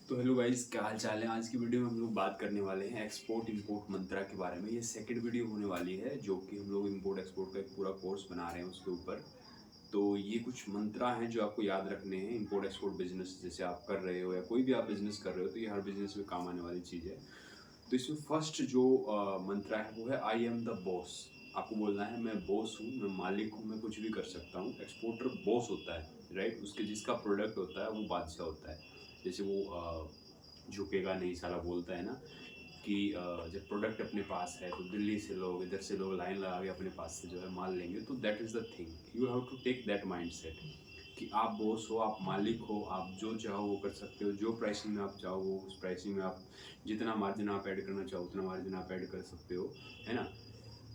तो hello guys, क्या हाल चाल है। आज की वीडियो में हम लोग बात करने वाले हैं एक्सपोर्ट इंपोर्ट मंत्रा के बारे में। ये सेकंड वीडियो होने वाली है जो कि हम लोग इंपोर्ट एक्सपोर्ट का एक पूरा कोर्स बना रहे हैं उसके ऊपर। तो ये कुछ मंत्रा हैं जो आपको याद रखने हैं इंपोर्ट एक्सपोर्ट बिजनेस जैसे आप कर रहे हो या कोई भी आप बिजनेस कर रहे हो, तो ये हर बिजनेस में काम आने वाली चीज़ है। तो इसमें फर्स्ट जो मंत्रा है वो है आई एम द बॉस। आपको बोलना है मैं बॉस हूँ, मैं मालिक हूँ, मैं कुछ भी कर सकता हूँ। एक्सपोर्टर बॉस होता है, राइट। उसके जिसका प्रोडक्ट होता है वो बादशाह होता है। जैसे वो झुकेगा नहीं साला बोलता है ना कि जब प्रोडक्ट अपने पास है तो दिल्ली से लोग इधर से लोग लाइन लगा के अपने पास से जो है माल लेंगे। तो that is the thing, you have to take that mind set कि आप बॉस हो, आप मालिक हो, आप जो चाहो वो कर सकते हो। जो प्राइसिंग में आप चाहो वो उस प्राइसिंग में आप जितना मार्जिन आप ऐड करना चाहो उतना मार्जिन आप ऐड कर सकते हो, है ना।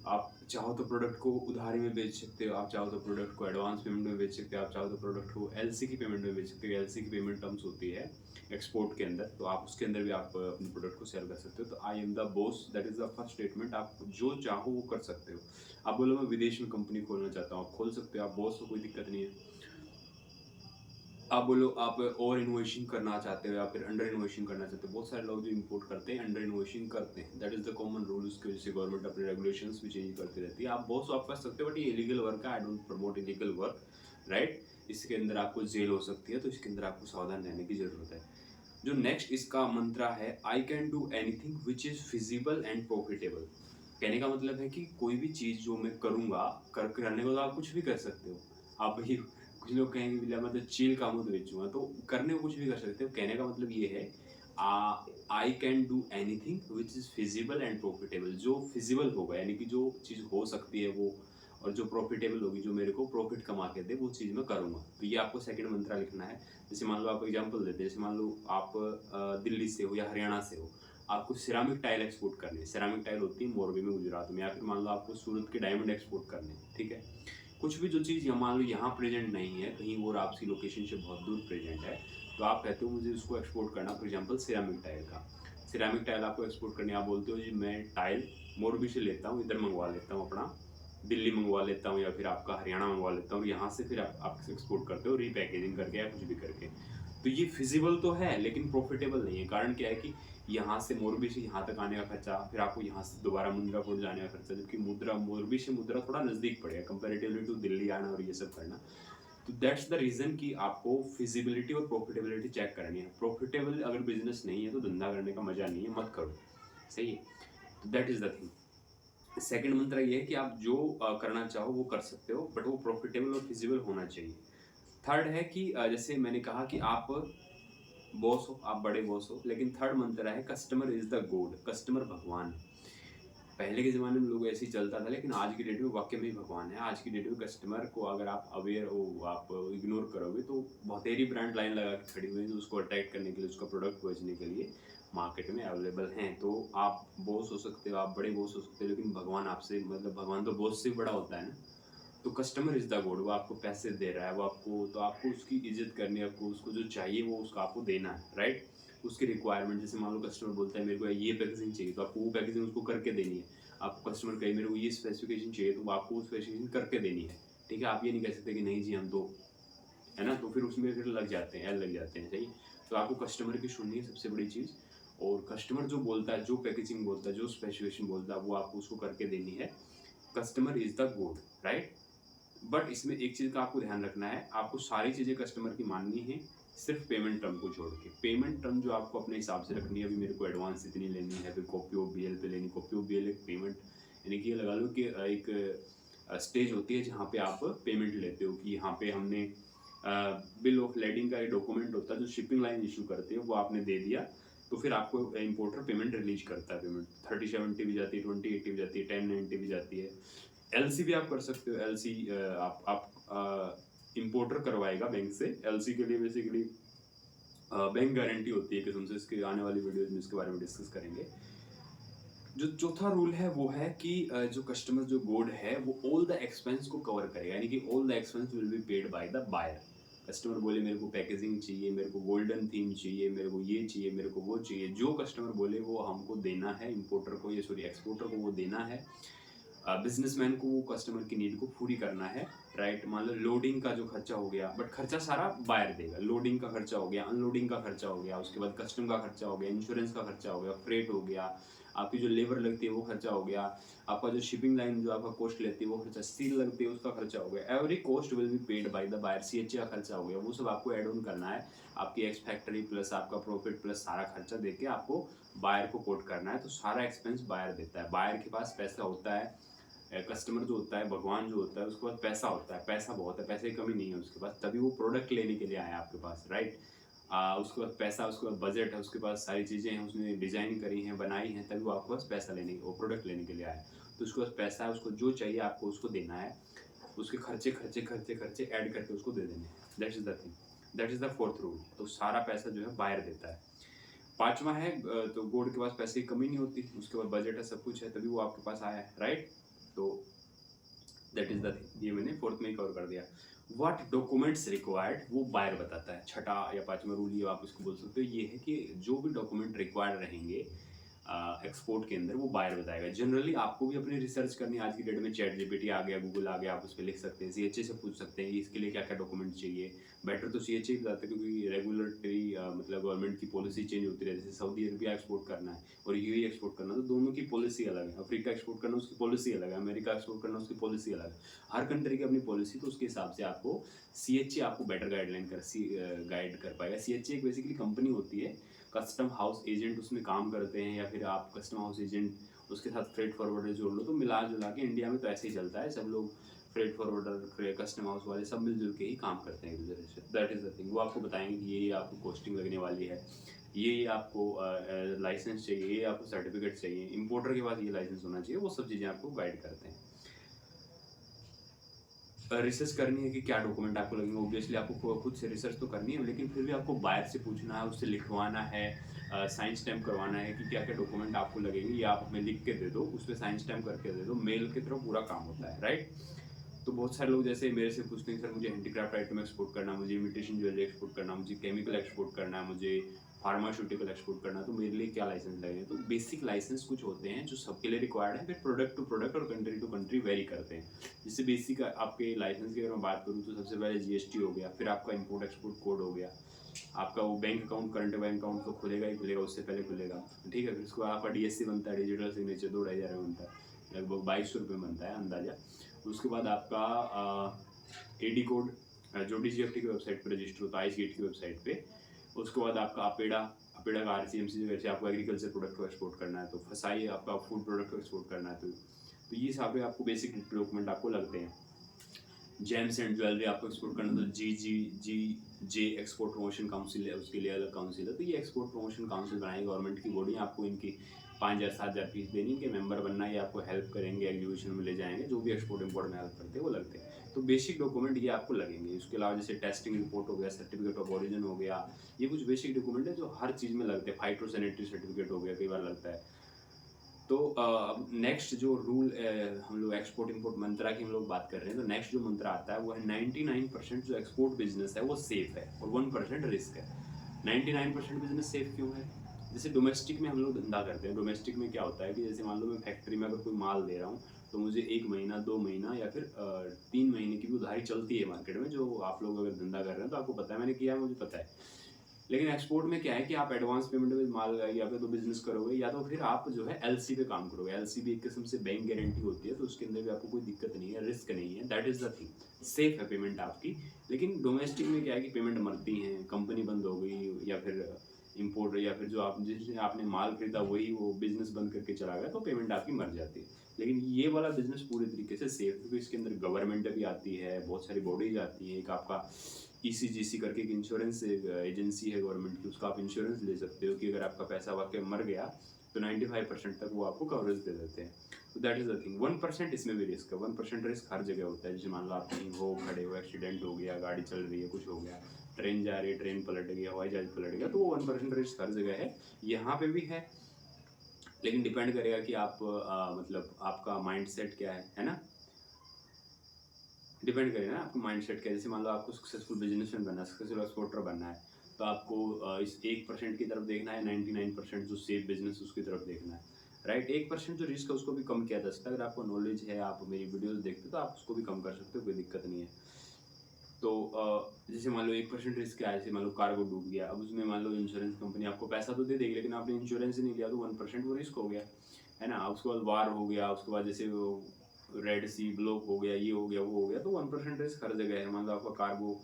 आप चाहो तो प्रोडक्ट को उधारी में बेच सकते हो, आप चाहो तो प्रोडक्ट को एडवांस पेमेंट में बेच सकते हो, आप चाहो तो प्रोडक्ट को एलसी की पेमेंट में बेच सकते हो। एलसी की पेमेंट टर्म्स होती है एक्सपोर्ट के अंदर, तो आप उसके अंदर भी आप अपने प्रोडक्ट को सेल कर सकते हो। तो I am the boss, that is the first statement. आप जो चाहो वो कर सकते हो। आप बोलो मैं विदेश में कंपनी खोलना चाहता हूँ, आप खोल सकते हो, आप बॉस हो, कोई दिक्कत नहीं है। आप बोलो आप ओवर इन्वेस्टिंग करना चाहते हो या फिर अंडर इन्वेस्टिंग करना चाहते हो। बहुत सारे लोग जो इंपोर्ट करते हैं अंडर इन्वेस्टिंग करते हैं, that is the common rule. उसकी वजह से गवर्नमेंट अपने रेगुलेशंस भी चेंज करती रहती है। आप बहुत आप कर सकते हो, बट ये इलीगल वर्क है। I don't promote illegal work, right. इसके अंदर आपको जेल हो सकती है, तो इसके अंदर आपको सावधान रहने की जरूरत है। जो नेक्स्ट इसका मंत्रा है, I can do anything which is feasible and profitable. कहने का मतलब है कि कोई भी चीज जो मैं करूंगा, करने को तो आप कुछ भी कर सकते हो। आप ही कुछ लोग कहेंगे बिल्ला मैं तो चील कामों तो बेचूंगा, तो करने को कुछ भी कर सकते हो। कहने का मतलब ये है I can do anything which is feasible and profitable. जो फिजिबल होगा यानी कि जो चीज़ हो सकती है वो, और जो प्रॉफिटेबल होगी, जो मेरे को प्रॉफिट कमा के दे, वो चीज़ मैं करूंगा। तो ये आपको सेकंड मंत्रा लिखना है। जैसे मान लो आपको एग्जांपल देते हैं, जैसे मान लो आप दिल्ली से हो या हरियाणा से हो, आपको सिरामिक टाइल एक्सपोर्ट करनी है। सिरामिक टाइल होती है मोरबी में, गुजरात में। या फिर मान लो आपको सूरत के डायमंड एक्सपोर्ट करने हैं, ठीक है। कुछ भी जो चीज़ मान लो यहाँ प्रेजेंट नहीं है, कहीं और आपकी लोकेशन से बहुत दूर प्रेजेंट है, तो आप कहते हो मुझे उसको एक्सपोर्ट करना। फॉर एग्जाम्पल सिरामिक टाइल का, सिरामिक टाइल आपको एक्सपोर्ट करनी, आप बोलते हो जी मैं टाइल मोरबी से लेता हूँ, इधर मंगवा लेता हूँ, अपना दिल्ली मंगवा लेता हूँ या फिर आपका हरियाणा मंगवा लेता हूँ, और यहाँ से फिर आप एक्सपोर्ट करते हो रीपैकेजिंग करके या कुछ भी करके। तो ये फिजिबल तो है लेकिन प्रॉफिटेबल नहीं है। कारण क्या है कि यहाँ से मोरबी से यहाँ तक आने का खर्चा, फिर आपको यहाँ से दोबारा मुंद्रापुर जाने का खर्चा, जबकि मोरबी से मुद्रा थोड़ा नजदीक पड़ेगा कंपेरेटिवली टू दिल्ली आना और ये सब करना। तो दैट्स द रीजन कि आपको फिजिबिलिटी और प्रॉफिटेबिलिटी चेक करनी है। प्रॉफिटेबल अगर बिजनेस नहीं है तो धंधा करने का मजा नहीं है, मत करो। सही है। तो that is the thing. Second मंत्र ये है कि आप जो करना चाहो वो कर सकते हो, बट वो प्रॉफिटेबल और फिजिबल होना चाहिए। थर्ड है कि जैसे मैंने कहा कि आप बॉस हो, आप बड़े बॉस हो, लेकिन थर्ड मंत्र है customer is the God. Customer भगवान है। पहले के ज़माने में लोग ऐसे ही चलता था, लेकिन आज की डेट में वाक़ई में ही भगवान है। आज की डेट में कस्टमर को अगर आप अवेयर हो, आप इग्नोर करोगे, तो बहुतेरी ब्रांड लाइन लगा के खड़ी हुई है जो उसको अट्रैक्ट करने के लिए, उसका प्रोडक्ट बेचने के लिए मार्केट में अवेलेबल हैं। तो आप बॉस हो सकते हो, आप बड़े बॉस हो सकते हो, लेकिन भगवान आपसे, मतलब भगवान तो बॉस से भी बड़ा होता है ना। तो कस्टमर इज़ द गॉड। वो आपको पैसे दे रहा है, वो आपको, तो आपको उसकी इज़्ज़त करनी है, आपको उसको जो चाहिए वो उसका आपको देना है, राइट। उसकी रिक्वायरमेंट, जैसे मान लो कस्टमर बोलता है मेरे को ये पैकेजिंग चाहिए, तो आपको वो पैकेजिंग उसको करके देनी है। आपको कस्टमर कहे मेरे को ये स्पेसिफिकेशन चाहिए, तो आपको वो स्पेसिफिकेशन करके देनी है। ठीक है। आप ये नहीं कह सकते कि नहीं जी हम तो, है ना, तो फिर उसमें फिर लग जाते हैं, एल लग जाते हैं, सही। तो आपको कस्टमर की सुननी है सबसे बड़ी चीज़। और कस्टमर जो बोलता है, जो पैकेजिंग बोलता है, जो स्पेसिफिकेशन बोलता है, वो आपको उसको करके देनी है। Customer is the good, right. But इसमें एक चीज़ का आपको ध्यान रखना है, आपको सारी चीज़ें कस्टमर की माननी है, सिर्फ पेमेंट टर्म को छोड़ के। पेमेंट टर्म जो आपको अपने हिसाब से रखनी है, अभी मेरे को एडवांस इतनी लेनी है, फिर कॉपी ऑफ बीएल पे लेनी। कॉपी ऑफ बीएल एक पेमेंट, यानी कि ये लगा लो कि एक स्टेज होती है जहाँ पे आप पेमेंट लेते हो कि यहाँ पे हमने बिल ऑफ लेडिंग का एक डॉक्यूमेंट होता है जो शिपिंग लाइन इशू करती है, वो आपने दे दिया, तो फिर आपको इंपोर्टर पेमेंट रिलीज करता है। पेमेंट 3070 भी जाती है, 2080 भी जाती है, 1090 भी जाती है। एलसी भी आप कर सकते हो। एलसी आप इंपोर्टर करवाएगा बैंक से। एलसी के लिए बेसिकली बैंक गारंटी होती है किस्म से। इसके आने वाली वीडियोज में इसके बारे में डिस्कस करेंगे। जो चौथा रूल है वो है कि जो कस्टमर जो गोड है वो ऑल द एक्सपेंस को कवर करेगा, यानी कि all the expense will be paid by the buyer. Customer बोले मेरे को पैकेजिंग चाहिए, मेरे को गोल्डन थीम चाहिए, मेरे को ये चाहिए, मेरे को वो चाहिए, जो कस्टमर बोले वो हमको देना है, इंपोर्टर को, ये सॉरी एक्सपोर्टर को वो देना है। बिजनेसमैन को वो कस्टमर की नीड को पूरी करना है। राइट। मान लो लोडिंग का जो खर्चा हो गया, बट खर्चा सारा बायर देगा। लोडिंग का खर्चा हो गया, अनलोडिंग का खर्चा हो गया, उसके बाद कस्टम का खर्चा हो गया, इंश्योरेंस का खर्चा हो गया, फ्रेट हो गया, आपकी जो लेबर लगती है वो खर्चा हो गया, आपका जो शिपिंग लाइन जो आपका कॉस्ट लेती है वो खर्चा, स्टील लगती है उसका खर्चा हो गया। Every cost will be paid by the buyer. CHA का खर्चा हो गया, वो सब आपको एड ऑन करना है। आपकी एक्स फैक्ट्री प्लस आपका प्रॉफिट प्लस सारा खर्चा देके आपको बायर को कोट करना है। तो सारा एक्सपेंस बायर देता है। बायर के पास पैसा होता है, कस्टमर जो होता है भगवान जो होता है, उसके पास पैसा होता है, पैसा बहुत है, पैसे की कमी नहीं है उसके पास, तभी वो प्रोडक्ट लेने के लिए आया आपके पास, राइट। उसके पास पैसा, उसके पास बजट है, उसके पास सारी चीज़ें हैं, उसने डिज़ाइन करी हैं, बनाई हैं, तभी वो आपके पास पैसा लेने वो प्रोडक्ट लेने के लिए आया। तो उसके पास पैसा है, उसको जो चाहिए आपको उसको देना है, उसके खर्चे खर्चे खर्चे खर्चे ऐड करके उसको दे देने हैं। That is the thing, that is the fourth rule. तो सारा पैसा जो है बायर देता है। पांचवा है तो गोल्ड के पास पैसे की कमी नहीं होती, उसके पास बजट है, सब कुछ है, तभी वो आपके पास आया है, राइट। तो दैट इज द थिंग, ये मैंने फोर्थ में ही कवर कर दिया। व्हाट डॉक्यूमेंट्स रिक्वायर्ड वो बायर बताता है। छठा या पांचवा रूल ये आप इसको बोल सकते हो, ये है कि जो भी डॉक्यूमेंट रिक्वायर्ड रहेंगे एक्सपोर्ट के अंदर वो बायर बताएगा। जनरली आपको भी अपनी रिसर्च करनी है। आज की डेट में चैट जीपीटी आ गया, गूगल आ गया, आप उस पर लिख सकते हैं, सीएचए से पूछ सकते हैं इसके लिए क्या क्या डॉक्यूमेंट चाहिए। बेटर तो सीएचए ही बताता है, क्योंकि रेगुलेटरी मतलब गवर्नमेंट की पॉलिसी चेंज होती रहती है। जैसे सऊदी अरबिया एक्सपोर्ट करना है और यूएई एक्सपोर्ट करना, तो दोनों की पॉलिसी अलग है। अफ्रीका एक्सपोर्ट करना उसकी पॉलिसी अलग है, अमेरिका एक्सपोर्ट करना उसकी पॉलिसी अलग है। हर कंट्री की अपनी पॉलिसी, तो उसके हिसाब से आपको सीएचए आपको बेटर गाइडलाइन गाइड कर पाएगा। सीएचए एक बेसिकली कंपनी होती है, कस्टम हाउस एजेंट उसमें काम करते हैं, या फिर आप कस्टम हाउस एजेंट उसके साथ फ्रेट फॉरवर्डर जोड़ लो, तो मिला जुला के इंडिया में तो ऐसे ही चलता है। सब लोग फ्रेट फॉरवर्डर, कस्टम हाउस वाले सब मिलजुल के ही काम करते हैं एक दूसरे से। That is the thing. वो आपको बताएंगे कि ये आपको कॉस्टिंग लगने वाली है, ये आपको लाइसेंस चाहिए, ये आपको सर्टिफिकेट चाहिए, इंपोर्टर के पास ये लाइसेंस होना चाहिए, वो सब चीज़ें आपको गाइड करते हैं। रिसर्च करनी है कि क्या डॉक्यूमेंट आपको लगेंगे। ऑब्वियसली आपको खुद से रिसर्च तो करनी है, लेकिन फिर भी आपको बायर से पूछना है, उससे लिखवाना है, साइन स्टैम्प करवाना है कि क्या क्या डॉक्यूमेंट आपको लगेंगे, ये आप हमें लिख के दे दो, उस पर साइन स्टैम्प करके दे दो। मेल के थ्रू पूरा काम होता है, राइट। तो बहुत सारे लोग जैसे मेरे से पूछते हैं, सर मुझे हैंडीक्राफ्ट आइटम एक्सपोर्ट करना, मुझे इमिटेशन ज्वेलरी एक्सपोर्ट करना, मुझे केमिकल एक्सपोर्ट करना है, मुझे फार्मास्यूटिकल एक्सपोर्ट करना है, तो मेरे लिए क्या लाइसेंस लगेंगे। तो बेसिक लाइसेंस कुछ होते हैं जो सबके लिए रिक्वायर्ड है, फिर प्रोडक्ट टू प्रोडक्ट और कंट्री टू कंट्री वेरी करते हैं। जैसे बेसिक आपके लाइसेंस की अगर मैं बात करूँ तो सबसे पहले जीएसटी हो गया, फिर आपका इंपोर्ट एक्सपोर्ट कोड हो गया, आपका वो bank account, current bank account तो खुलेगा ही खुलेगा, उससे पहले खुलेगा, ठीक है। फिर उसको आपका डीएससी बनता है, डिजिटल सिग्नेचर, 2-2,500 में बनता है, लगभग 2200 रुपये बनता है अंदाजा। उसके बाद आपका एडी कोड जो डीजीएफटी की वेबसाइट पर रजिस्टर होता है, आईसी गेट की वेबसाइट पे। उसके बाद आपका अपेडा, अपेडा का आरसीएमसी, जैसे आपको एग्रीकल्चर प्रोडक्ट को एक्सपोर्ट करना है, तो फसाई आपका फूड प्रोडक्ट को एक्सपोर्ट करना है, तो ये सारे आपको बेसिक डॉक्यूमेंट आपको लगते हैं। जेम्स एंड ज्वेलरी आपको एक्सपोर्ट करना, तो जी एक्सपोर्ट प्रमोशन काउंसिल है, उसके लिए अलग काउंसिल है। तो ये एक्सपोर्ट प्रमोशन काउंसिल बनाई गवर्नमेंट की बॉडी, आपको इनकी 5,000-7,000 फीस देनी, इनके मेंबर बनना, ये आपको हेल्प करेंगे, एग्जीबिशन में ले जाएंगे, जो भी एक्सपोर्ट इंपोर्ट में हेल्प करते हैं वो लगते हैं। तो बेसिक डॉक्यूमेंट ये आपको लगेंगे। उसके अलावा जैसे टेस्टिंग रिपोर्ट हो गया, सर्टिफिकेट ऑफ ओरिजिन हो गया, ये कुछ बेसिक डॉक्यूमेंट है जो हर चीज़ में लगते हैं। फाइटोसैनिटरी सर्टिफिकेट हो गया, कई बार लगता है। तो अब नेक्स्ट जो रूल हम लोग एक्सपोर्ट इंपोर्ट मंत्रा की हम लोग बात कर रहे हैं, तो नेक्स्ट जो मंत्रा आता है वो है 99% जो एक्सपोर्ट बिजनेस है वो सेफ है और 1% रिस्क है। 99% बिजनेस सेफ क्यों है? जैसे डोमेस्टिक में हम लोग धंधा करते हैं, डोमेस्टिक में क्या होता है कि जैसे मान लो मैं फैक्ट्री में अगर कोई माल दे रहा हूँ, तो मुझे 1 महीना 2 महीना या फिर 3 महीने की भी उधारी चलती है मार्केट में। जो आप लोग अगर धंधा कर रहे हैं तो आपको पता है, मैंने किया है, मुझे पता है। लेकिन एक्सपोर्ट में क्या है कि आप एडवांस पेमेंट में माल या फिर तो बिजनेस करोगे, या तो फिर आप जो है एलसी पे काम करोगे। एलसी भी एक किस्म से बैंक गारंटी होती है, तो उसके अंदर भी आपको कोई दिक्कत नहीं है, रिस्क नहीं है। That is the thing, safe है पेमेंट आपकी। लेकिन डोमेस्टिक में क्या है कि पेमेंट मरती है, कंपनी बंद हो गई, या फिर इम्पोर्ट, या फिर जो आप जिसने आपने माल खरीदा वही वो बिजनेस बंद करके चला गया, तो पेमेंट आपकी मर जाती है। लेकिन ये वाला बिजनेस पूरी तरीके से सेफ है, क्योंकि इसके अंदर गवर्नमेंट भी आती है, बहुत सारी बॉडीज आती है। एक आपका ईसीजीसी करके एक इंश्योरेंस एजेंसी है गवर्नमेंट की, उसका आप इंश्योरेंस ले सकते हो कि अगर आपका पैसा वाकई मर गया तो 95% तक वो आपको कवरेज दे देते हैं। तो दैट इज द थिंग। 1% इसमें भी रिस्क है। 1% रिस्क हर जगह होता है। जैसे मान लो आप कहीं हो, खड़े हो, एक्सीडेंट हो गया, गाड़ी चल रही है, कुछ हो गया, ट्रेन जा रही है, ट्रेन पलट गई, हवाई जहाज पलट गया, तो वो 1% रिस्क हर जगह है, यहाँ पे भी है। लेकिन डिपेंड करेगा कि आप मतलब आपका माइंड सेट क्या है ना। डिपेंड करेगा ना आपका माइंड सेट क्या है। जैसे मान लो आपको सक्सेसफुल बिजनेसमैन बनना है, सक्सेसफुल एक्सपोर्टर बनना है, तो आपको इस 1% की तरफ देखना है, 99% जो सेफ बिजनेस उसकी तरफ देखना है। राइट। 1% जो रिस्क है उसको भी कम किया जा सकता है। अगर आपको नॉलेज है, आप मेरी वीडियोस देखते हो तो आप उसको भी कम कर सकते हो, कोई दिक्कत नहीं है। तो जैसे मान लो 1% रिस्क क्या है, जैसे मान लो कार्गो डूब गया, अब उसमें मान लो इंश्योरेंस कंपनी आपको पैसा तो दे देगी, लेकिन आपने इंश्योरेंस ही नहीं लिया तो 1% वो रिस्क हो गया, है ना। उसके बाद वार हो गया, उसके बाद जैसे वो रेड सी ब्लॉक हो गया, ये हो गया, वो हो गया, तो 1% रिस्क हर जगह है। मान लो आपका कार्गो,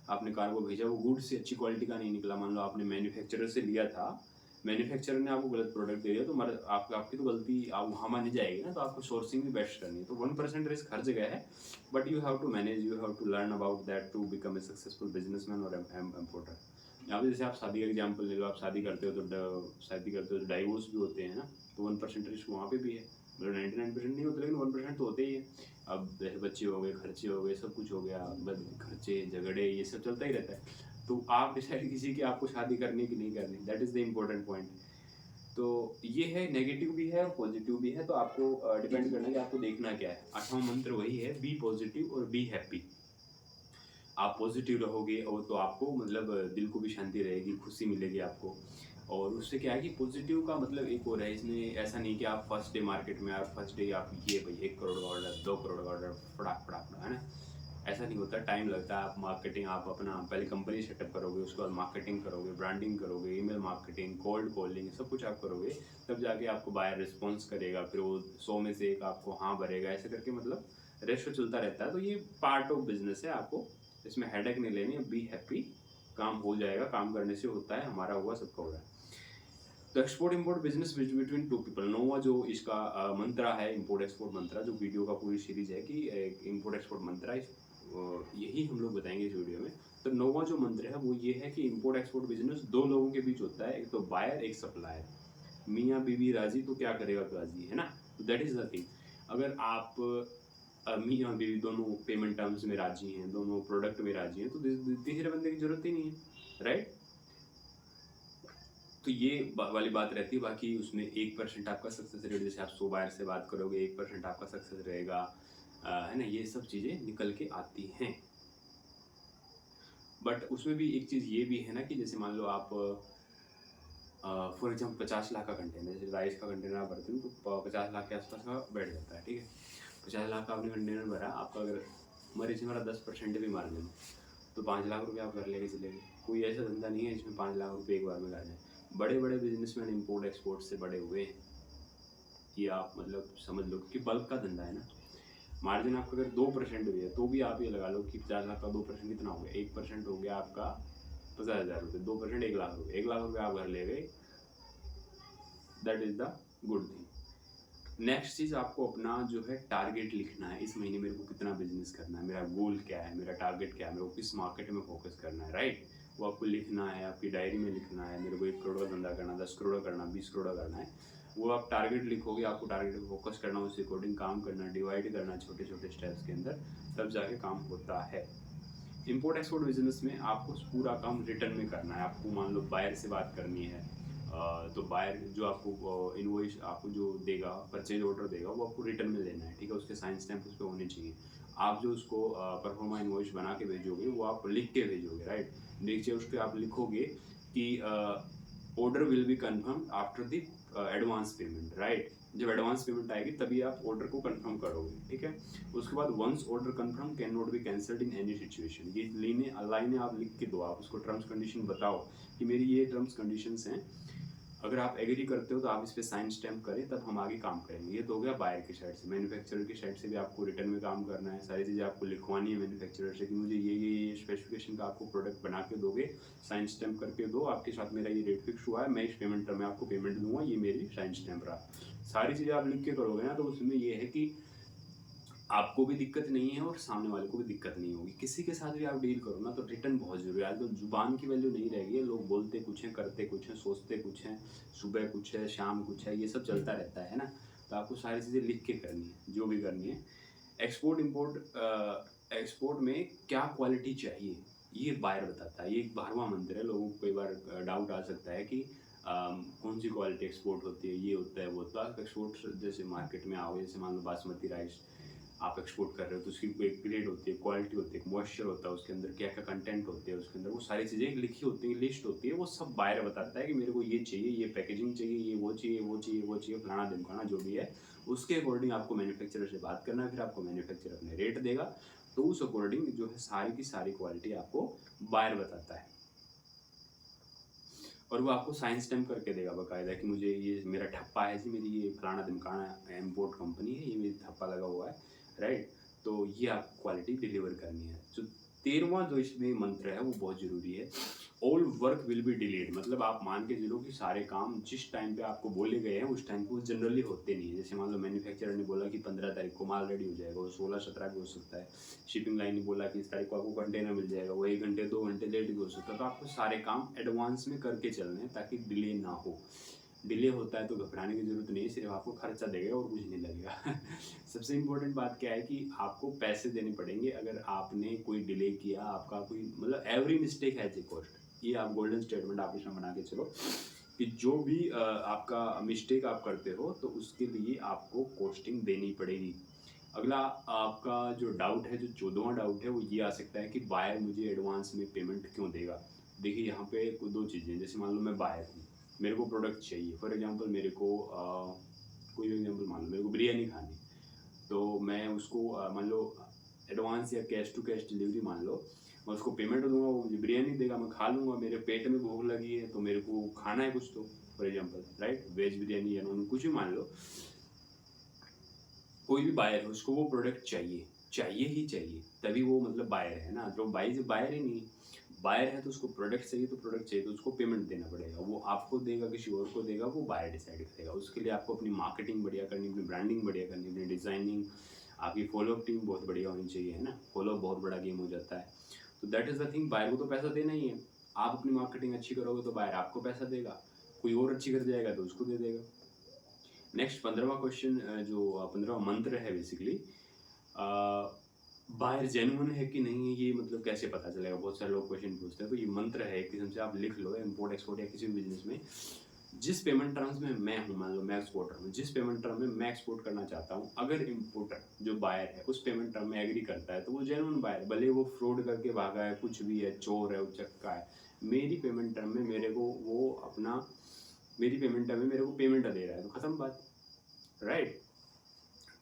आपने कार्गो भेजा, वो गुड्स से अच्छी क्वालिटी का नहीं निकला, मान लो आपने मैन्युफैक्चरर से लिया था, मैन्युफैक्चरर ने आपको गलत प्रोडक्ट दे दिया, तो आपकी तो गलती आप वहाँ मानी जाएगी ना, तो आपको सोर्सिंग भी बेस्ट करनी है। तो 1% रिस्क हर जगह है, but you have to manage, you have to learn about that to become a successful businessman और इम्पोर्टर। यहाँ पे जैसे आप शादी का एग्जाम्पल ले लो, आप शादी करते हो तो डाइवोर्स भी होते हैं ना, तो 1% रिस्क वहाँ पे भी है। मतलब 99% नहीं होते, लेकिन 1% तो होते ही है। अब जैसे बच्चे हो गए, खर्चे हो गए, सब कुछ हो गया, खर्चे झगड़े ये सब चलता ही रहता है। तो आप डिसाइड कीजिए कि आपको शादी करनी कि नहीं करनी, that is the important point. तो ये है, नेगेटिव भी है और पॉजिटिव भी है, तो आपको डिपेंड करना है कि आपको देखना क्या है। 8वां मंत्र वही है, बी पॉजिटिव और बी हैप्पी। आप पॉजिटिव रहोगे और तो आपको मतलब दिल को भी शांति रहेगी, खुशी मिलेगी आपको। और उससे क्या है कि पॉजिटिव का मतलब एक और है, इसमें ऐसा नहीं कि आप फर्स्ट डे मार्केट में, आप फर्स्ट डे आप ये भाई 1 करोड़ का ऑर्डर, 2 करोड़ का ऑर्डर, फटाक फटाक फटाक, है ना। ऐसा नहीं होता, टाइम लगता है। आप मार्केटिंग, आप अपना पहले कंपनी सेटअप करोगे, उसके बाद मार्केटिंग करोगे, ब्रांडिंग करोगे, ईमेल मार्केटिंग, कोल्ड कॉलिंग, सब कुछ आप करोगे, तब जाके आपको बायर रिस्पॉन्स करेगा, फिर वो 100 में से एक आपको हाँ भरेगा, ऐसे करके मतलब रेशो चलता रहता है। तो ये पार्ट ऑफ बिजनेस है, आपको इसमें हेडेक नहीं लेनी है, बी हैप्पी, काम हो जाएगा, काम करने से होता है, हमारा हुआ सबका हो रहा है। तो export import business between two people, Nova जो इसका मंत्रा है, इम्पोर्ट एक्सपोर्ट मंत्रा, जो वीडियो का पूरी सीरीज है कि इम्पोर्ट एक्सपोर्ट मंत्रा, यही हम लोग बताएंगे इस वीडियो में। तो नोवा जो मंत्र है वो ये है कि इम्पोर्ट एक्सपोर्ट बिजनेस दो लोगों के बीच होता है, एक तो बायर, एक सप्लायर। मियाँ बीवी राजी तो क्या करेगा काजी, है ना। तो दैट इज द थिंग। अगर आप मियाँ बीवी दोनों पेमेंट टर्म्स में राजी हैं, दोनों प्रोडक्ट में राजी हैं, तो तीसरे बंदे की जरूरत ही नहीं है, राइट। तो ये वाली बात रहती है। बाकी उसमें 1% आपका सक्सेस रेट, जैसे आप 100 बायर से बात करोगे, 1% आपका सक्सेस रहेगा, है ना। ये सब चीज़ें निकल के आती हैं। बट उसमें भी एक चीज़ ये भी है ना कि जैसे मान लो आप फॉर एग्जाम्पल 50 लाख का कंटेनर, जैसे राइस का कंटेनर आप भरते हो तो 50 लाख के आसपास का बैठ जाता है, ठीक है। 50 लाख का आपने कंटेनर भरा, आपका अगर मरे से हमारा 10% भी मार्जिन, तो 5 लाख रुपये आप घर लेके चलेंगे। कोई ऐसा धंधा नहीं है जिसमें 5 लाख रुपये एक बार में आ जाए। बड़े बड़े बिजनेसमैन इम्पोर्ट एक्सपोर्ट से बड़े हुए हैं, ये आप मतलब समझ लो कि बल्क का धंधा है ना। मार्जिन आपका अगर 2% भी है तो भी आप ये लगा लो कि 50 लाख का 2% कितना हो गया, 1% हो गया आपका 50,000 रुपये, 2% 1 लाख रुपये, 1 लाख रुपये आप घर ले गए, that is the good thing. Next चीज़, आपको अपना जो है टारगेट लिखना है, इस महीने मेरे को कितना बिजनेस करना है, मेरा गोल क्या है, मेरा टारगेट क्या है, मेरे को किस मार्केट में फोकस करना है, राइट। वो आपको लिखना है, आपकी डायरी में लिखना है, मेरे को 1 करोड़ का धंधा करना, 10 करोड़ का करना, 20 करोड़ का करना है। वो आप टारगेट लिखोगे, आपको टारगेट पे फोकस करना, उसके अकॉर्डिंग काम करना, डिवाइड करना छोटे छोटे स्टेप्स के अंदर, तब जाके काम होता है। इम्पोर्ट एक्सपोर्ट बिजनेस में आपको पूरा काम रिटर्न में करना है। आपको मान लो बायर से बात करनी है, तो बायर जो आपको इनवॉइस आपको जो देगा, परचेज ऑर्डर देगा, वो आपको रिटर्न में लेना है, ठीक है। उसके साइन स्टैम्प उस पर होने चाहिए। आप जो उसको परफॉर्मा इनवॉइस बना के भेजोगे, वो आप लिख के भेजोगे, राइट। नीचे उस पर आप लिखोगे कि order will be confirm after the advance payment, right. जब एडवांस पेमेंट आएगी तभी आप ऑर्डर को कंफर्म करोगे, ठीक है। उसके बाद once order confirm can not be cancelled in any situation, ये लाइनें आप लिख के दो, आप उसको टर्म्स कंडीशन बताओ कि मेरी ये टर्म्स कंडीशंस हैं, अगर आप एग्री करते हो तो आप इस पे साइन स्टैम्प करें, तब हम आगे काम करेंगे। ये तो हो गया बायर की साइड से। मैन्युफैक्चरर की साइड से भी आपको रिटर्न में काम करना है, सारी चीज़ें आपको लिखवानी है मैन्युफैक्चरर से कि मुझे ये स्पेसिफिकेशन का आपको प्रोडक्ट बना के दोगे, साइन स्टैम्प करके दो, आपके साथ मेरा ये रेट फिक्स हुआ है, मैं इस पेमेंट में आपको पेमेंट दूंगा, ये मेरी साइन स्टैम्प रहा। सारी चीज़ें आप लिख के करोगे ना, तो उसमें ये है कि आपको भी दिक्कत नहीं है और सामने वाले को भी दिक्कत नहीं होगी। किसी के साथ भी आप डील करो ना, तो रिटर्न बहुत जरूरी है। आजकल जुबान की वैल्यू नहीं रहेगी है, लोग बोलते कुछ हैं, करते कुछ हैं, सोचते कुछ हैं, सुबह कुछ है, शाम कुछ है, ये सब चलता रहता है ना। तो आपको सारी चीज़ें लिख के करनी है, जो भी करनी है। एक्सपोर्ट इम्पोर्ट एक्सपोर्ट में क्या क्वालिटी चाहिए, ये बायर बताता है। ये एक 12वां मंत्र है। लोगों को कई बार डाउट आ सकता है कि कौन सी क्वालिटी एक्सपोर्ट होती है, ये होता है वो होता है। एक्सपोर्ट जैसे मार्केट में आओगे, जैसे मान लो बासमती राइस, आप एक्सपोर्ट कर रहे हो तो उसकी कोई ग्रेड होती है, क्वालिटी होती है, मॉइस्चर होता है, उसके अंदर क्या क्या कंटेंट होते हैं, उसके अंदर वो सारी चीज़ें लिखी होती हैं, लिस्ट होती है, वो सब बायर बताता है कि मेरे को ये चाहिए, ये पैकेजिंग चाहिए, ये वो चाहिए, वो चाहिए, वो चाहिए, फलाना ढिमकाना जो भी है, उसके अकॉर्डिंग आपको मैन्युफैक्चरर से बात करना है, फिर आपको मैन्युफैक्चरर अपने रेट देगा, तो उस अकॉर्डिंग जो है सारी की सारी क्वालिटी आपको बायर बताता है और वो आपको साइन स्टैम्प करके देगा बकायदा कि मुझे ये मेरा ठप्पा है जी, मेरी ये फलाना ढिमकाना इम्पोर्ट कंपनी है, ये मेरी ठप्पा लगा हुआ है, राइट। तो ये आपको क्वालिटी डिलीवर करनी है। जो 13वां जो इसमें मंत्र है वो बहुत ज़रूरी है। All work will be delayed, मतलब आप मान के चलो कि सारे काम जिस टाइम पे आपको बोले गए हैं उस टाइम पे वो जनरली होते नहीं है। जैसे मान लो मैन्युफैक्चरर ने बोला कि 15 तारीख को माल रेडी हो जाएगा, वो 16-17 भी हो सकता है। शिपिंग लाइन ने बोला कि इस तारीख को आपको कंटेनर मिल जाएगा, वो 1 घंटे 2 घंटे लेट भी हो सकता है। तो आपको सारे काम एडवांस में करके चलने हैं ताकि डिले ना हो। डिले होता है तो घबराने की ज़रूरत नहीं है, सिर्फ आपको खर्चा देगा और कुछ नहीं लगेगा। सबसे इम्पोर्टेंट बात क्या है कि आपको पैसे देने पड़ेंगे अगर आपने कोई डिले किया, आपका कोई मतलब every mistake has a cost. ये आप गोल्डन स्टेटमेंट आप इसमें बना के चलो कि जो भी आपका मिस्टेक आप करते हो तो उसके लिए आपको कॉस्टिंग देनी पड़ेगी। अगला आपका जो डाउट है, जो 14वां डाउट है, वो ये आ सकता है कि बायर मुझे एडवांस में पेमेंट क्यों देगा? देखिए यहाँ पे दो चीज़ें, जैसे मान लो मैं बायर हूँ, मेरे को प्रोडक्ट चाहिए, फॉर एग्जांपल मेरे को कोई भी एग्जांपल मान लो, मेरे को बिरयानी खानी, तो मैं उसको मान लो एडवांस या कैश टू कैश डिलीवरी मान लो, मैं उसको पेमेंट दूंगा, वो मुझे बिरयानी देगा, मैं खा लूँगा, मेरे पेट में भूख लगी है तो मेरे को खाना है कुछ, तो for example right, veg biryani या नॉन, कुछ भी मान लो, कोई भी बायर है उसको वो प्रोडक्ट चाहिए, चाहिए ही चाहिए, तभी वो मतलब बायर है ना। जो बायर ही नहीं, बायर है तो उसको प्रोडक्ट चाहिए, तो प्रोडक्ट चाहिए तो उसको पेमेंट देना पड़ेगा, वो आपको देगा किसी और को देगा, वो बायर डिसाइड करेगा। उसके लिए आपको अपनी मार्केटिंग बढ़िया करनी, अपनी ब्रांडिंग बढ़िया करनी, अपनी डिज़ाइनिंग, आपकी फॉलोअप टीम बहुत बढ़िया होनी चाहिए, है ना। फॉलोअप बहुत बड़ा गेम हो जाता है। तो that is the thing, buyer को तो पैसा देना ही है। आप अपनी मार्केटिंग अच्छी करोगे तो बायर आपको पैसा देगा, कोई और अच्छी कर जाएगा तो उसको दे देगा। नेक्स्ट 15वां क्वेश्चन, जो 15वां मंत्र है बेसिकली, बायर जेन्युइन है कि नहीं है, ये मतलब कैसे पता चलेगा? बहुत सारे लोग क्वेश्चन पूछते हैं। तो ये मंत्र है, एक किस्म से आप लिख लो इम्पोर्ट एक्सपोर्ट या किसी भी बिजनेस में, जिस पेमेंट टर्म्स में मैं हूँ, मान लो मैं एक्सपोर्टर हूँ, जिस पेमेंट टर्म में मैं एक्सपोर्ट करना चाहता हूँ, अगर इम्पोर्टर जो बायर है उस पेमेंट टर्म में एग्री करता है तो वो जेन्युइन बायर, भले वो फ्रॉड करके भागा है, कुछ भी है, चोर है, उचक्का है, मेरी पेमेंट टर्म में मेरे को वो अपना, मेरी पेमेंट टर्म में मेरे को पेमेंट दे रहा है, तो खत्म बात, राइट।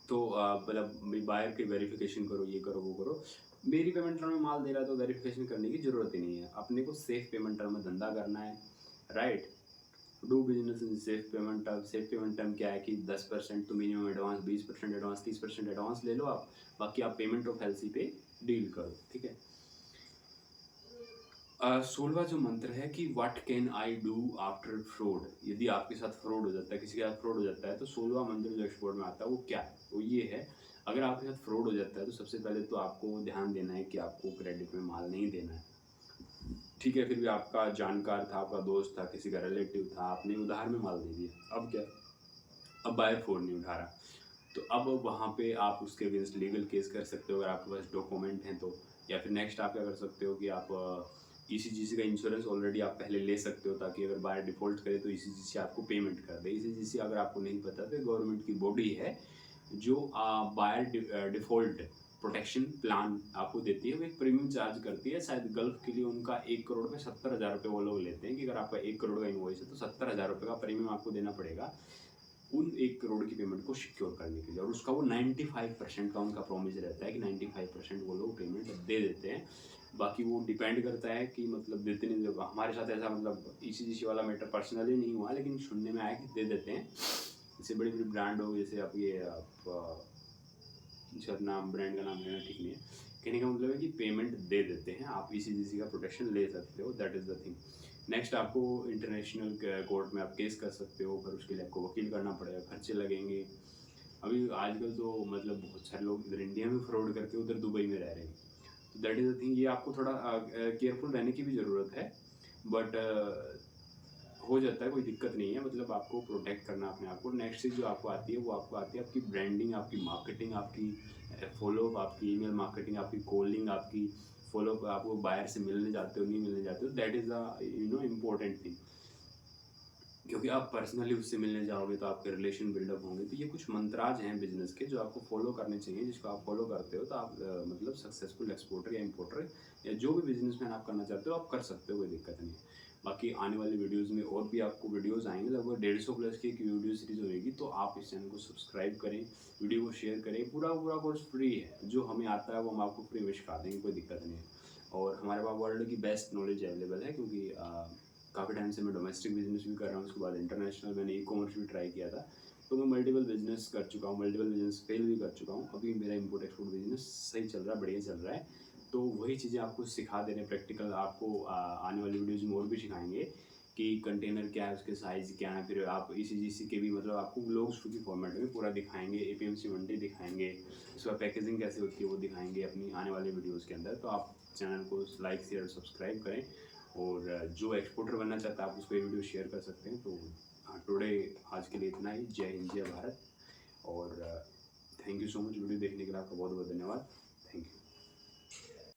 तो मतलब बायर की वेरिफिकेशन करो, ये करो, वो करो। मेरी पेमेंट टर्म में माल दे रहा है तो वेरिफिकेशन करने की ज़रूरत ही नहीं है। अपने को सेफ पेमेंट टर्म में धंधा करना है, right. Do business in safe payment term. Safe payment term क्या है कि 10% तो मिनिमम एडवांस, 20% एडवांस, 30% एडवांस ले लो आप, बाकी आप पेमेंट ऑफ एलसी पे डील करो, ठीक है। 16वां जो मंत्र है कि what can I do after fraud, यदि आपके साथ फ्रॉड हो जाता है, किसी के साथ फ्रॉड हो जाता है, तो 16वां मंत्र जो एक्सपोर्ट में आता है वो क्या है? वो ये है, अगर आपके साथ फ्रॉड हो जाता है तो सबसे पहले तो आपको ध्यान देना है कि आपको क्रेडिट में माल नहीं देना है, ठीक है। फिर भी आपका जानकार था, आपका दोस्त था, किसी का रिलेटिव था, आपने उधार में माल दे दिया, अब क्या? अब बायर फ़ोन नहीं उठा रहा, तो अब वहाँ पे आप उसके अगेंस्ट लीगल केस कर सकते हो अगर आपके पास डॉक्यूमेंट हैं तो। या फिर नेक्स्ट आप क्या कर सकते हो कि आप ईसीजीसी का इंश्योरेंस ऑलरेडी आप पहले ले सकते हो, ताकि अगर बायर डिफ़ॉल्ट करे तो ईसीजीसी आपको पेमेंट कर दे। ईसीजीसी अगर आपको नहीं पता तो गवर्नमेंट की बॉडी है जो बायर डिफ़ॉल्ट प्रोटेक्शन प्लान आपको देती है, वो एक प्रीमियम चार्ज करती है। शायद गल्फ के लिए उनका 1 करोड़ में 70,000 रुपये वो लोग लेते हैं कि अगर आपका 1 करोड़ का इनवॉइस है तो 70,000 रुपये का प्रीमियम आपको देना पड़ेगा उन 1 करोड़ की पेमेंट को सिक्योर करने के लिए। और उसका वो 95% का उनका प्रॉमिस रहता है कि 95% वो लोग पेमेंट दे देते हैं। बाकी वो डिपेंड करता है कि मतलब देते नहीं देते। हमारे साथ ऐसा मतलब ईसीजीसी वाला मैटर पर्सनली नहीं हुआ, लेकिन सुनने में आया कि दे देते हैं। जैसे बड़ी बड़ी ब्रांड हो, जैसे आप ये आप सर नाम ब्रांड का नाम लेना ठीक नहीं है, कहने का मतलब है कि पेमेंट दे देते हैं, आप ईसीजीसी का प्रोटेक्शन ले सकते हो, that is the thing. Next आपको इंटरनेशनल कोर्ट में आप केस कर सकते हो, पर उसके लिए आपको वकील करना पड़ेगा, खर्चे लगेंगे। अभी आजकल तो मतलब बहुत सारे लोग इधर इंडिया में फ्रॉड करके उधर दुबई में रह रहे हैं, तो दैट इज़ द थिंग। ये आपको थोड़ा केयरफुल रहने की भी ज़रूरत है, बट हो जाता है, कोई दिक्कत नहीं है। मतलब आपको प्रोटेक्ट करना अपने आप को। नेक्स्ट चीज़ जो आपको आती है वो आपको आती है आपकी ब्रांडिंग, आपकी मार्केटिंग, आपकी फॉलोअप, आपकी ईमेल मार्केटिंग, आपकी कॉलिंग, आपकी फॉलोअप, आपको बायर से मिलने जाते हो नहीं मिलने जाते हो, that is the important thing. क्योंकि आप पर्सनली उससे मिलने जाओगे तो आपके रिलेशन बिल्डअप होंगे। तो ये कुछ मंत्राज हैं बिजनेस के जो आपको फॉलो करने चाहिए, जिसको आप फॉलो करते हो तो आप मतलब सक्सेसफुल एक्सपोर्टर या इंपोर्टर या जो भी बिजनेसमैन आप करना चाहते हो आप कर सकते हो, कोई दिक्कत नहीं है। बाकी आने वाली वीडियोस में और भी आपको वीडियोस आएंगे, लगभग 150 प्लस की एक वीडियो सीरीज होगी। तो आप इस चैनल को सब्सक्राइब करें, वीडियो को शेयर करें। पूरा पूरा कोर्स फ्री है, जो हमें आता है वो हम आपको फ्री में सिखा देंगे, कोई दिक्कत नहीं है। और हमारे पास वर्ल्ड की बेस्ट नॉलेज अवेलेबल है, क्योंकि काफ़ी टाइम से मैं डोमेस्टिक बिजनेस भी कर रहा हूँ, उसके बाद इंटरनेशनल मैंने ई कॉमर्स भी ट्राई किया था। तो मैं मल्टीपल बिजनेस कर चुका हूँ, मल्टीपल बिजनेस फेल भी कर चुका हूँ। अभी मेरा इंपोर्ट एक्सपोर्ट बिजनेस सही चल रहा है, बढ़िया चल रहा है। तो वही चीज़ें आपको सिखा दे रहे हैं प्रैक्टिकल। आपको आने वाली वीडियोज़ में और भी सिखाएंगे कि कंटेनर क्या है, उसके साइज़ क्या है। फिर आप ECGC के भी मतलब आपको ब्लॉग्स की फॉर्मेट में पूरा दिखाएंगे, APMC मंडी दिखाएंगे, उसका पैकेजिंग कैसे होती है वो दिखाएंगे अपनी आने वाले वीडियोज़ के अंदर। तो आप चैनल को लाइक शेयर सब्सक्राइब करें। और जो एक्सपोर्टर बनना चाहता है आप उसको ये वीडियो शेयर कर सकते हैं। तो टुडे आज के लिए इतना ही। जय हिंद, जय भारत। और thank you so much video देखने के लिए, आपका बहुत बहुत धन्यवाद। Thank you.